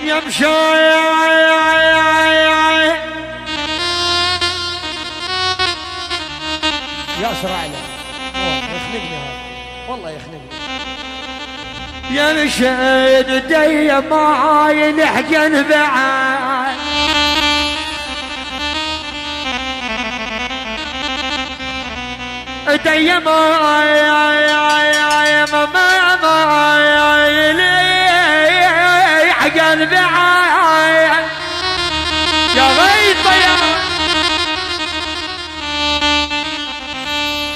يمشي ياسر على يخنقني هذا والله يخنقني. يمشي دي معاي نحجن بعاد دي معاي حجن بعاد يا غيط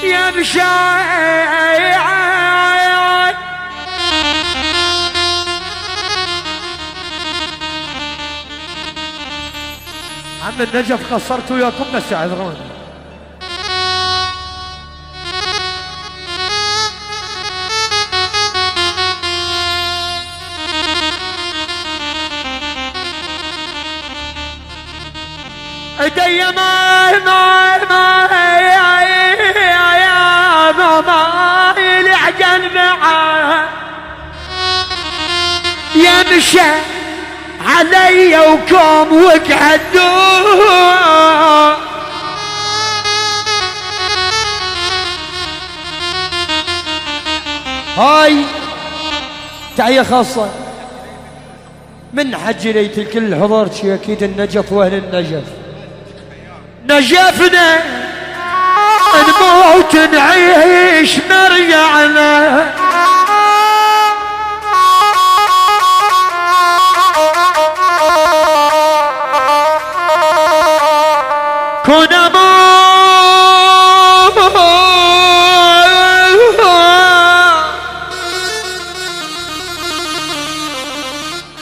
يا مشاي عم النجف قصرت وياكم بس اعذروني. دي ما العجل معاه يمشي علي وكم وقعدوا هاي تحية خاصة من حج ليت الكل حضرت شي اكيد النجف واهل النجف. نجفنا نموت نعيش نرجعنا كنا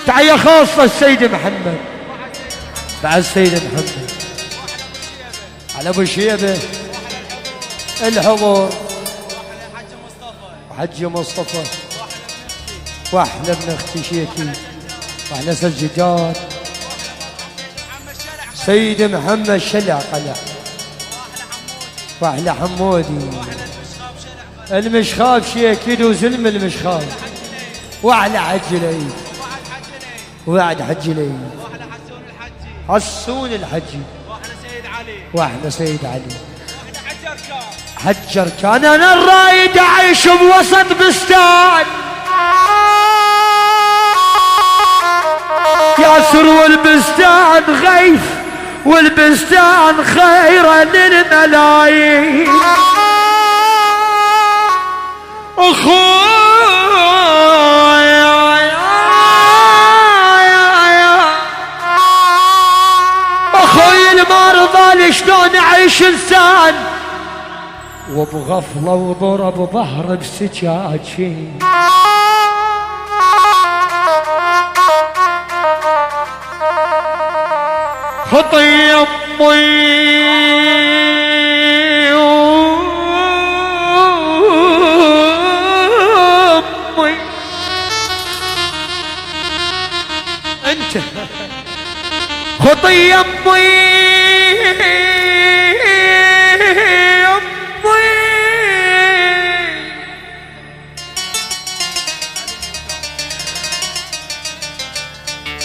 تحية خاصة السيد محمد بعد السيد محمد على ابو شيبه الحضور حج مصطفى واحلى ابن اختي شيكي واحلى سجدات سيد محمد شلع قلع واحلى حمودي المشخاف شيكي وزلم المشخاف واحلى حج العيد وبعد حج العيد حسون الحجي واحنا سيد علي حجر كان انا الرايد اعيش بوسط بستان ياسر والبستان غيث والبستان خير للملايين اخوي المرضى شلون اعيش انسان وبغفله وضرب ظهر بسجاجين خطي امي انت خطي امي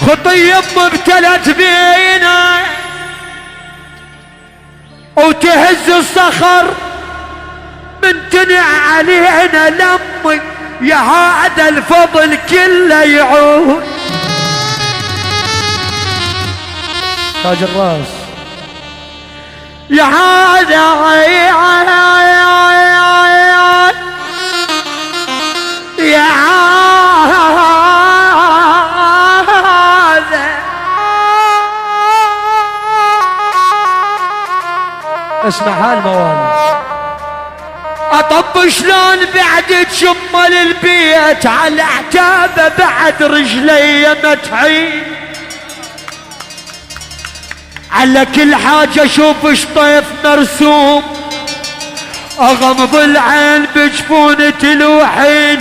خطي امي ابتلت بينا وتهز الصخر من تنع علينا لمي يا هذا الفضل كله يعود تاج الراس يا هذا يا اسمع هالموال اطب شلون بعد تشمل البيت على اعتابه بعد رجلي متعين على كل حاجة اشوف شطيف مرسوم اغمض العين بجفونة الوحين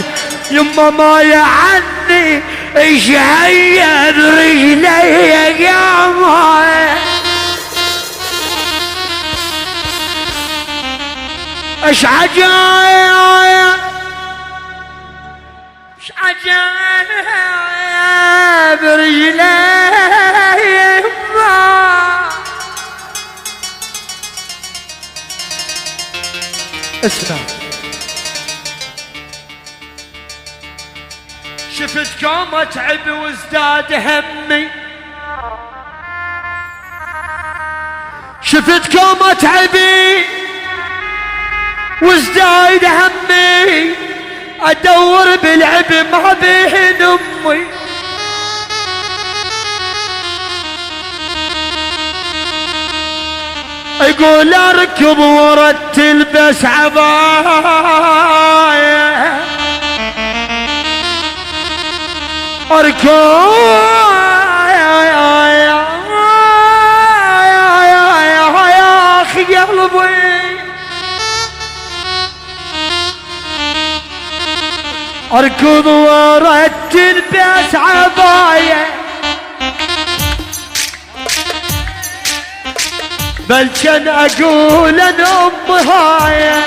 يما ما يعني ايش هيا برجلي قامه اش عجايب اش عجايب رجلي اسمع. شفت كوم اتعب وازداد همي، شفت كوم اتعبي وازداد همي، ادور بالعب ما بين امي، اقول اركب ورتل بس عباية، اركب يا اخي قلبي، اركض ورتل بس عباية، بل كان اقول ان ام هايه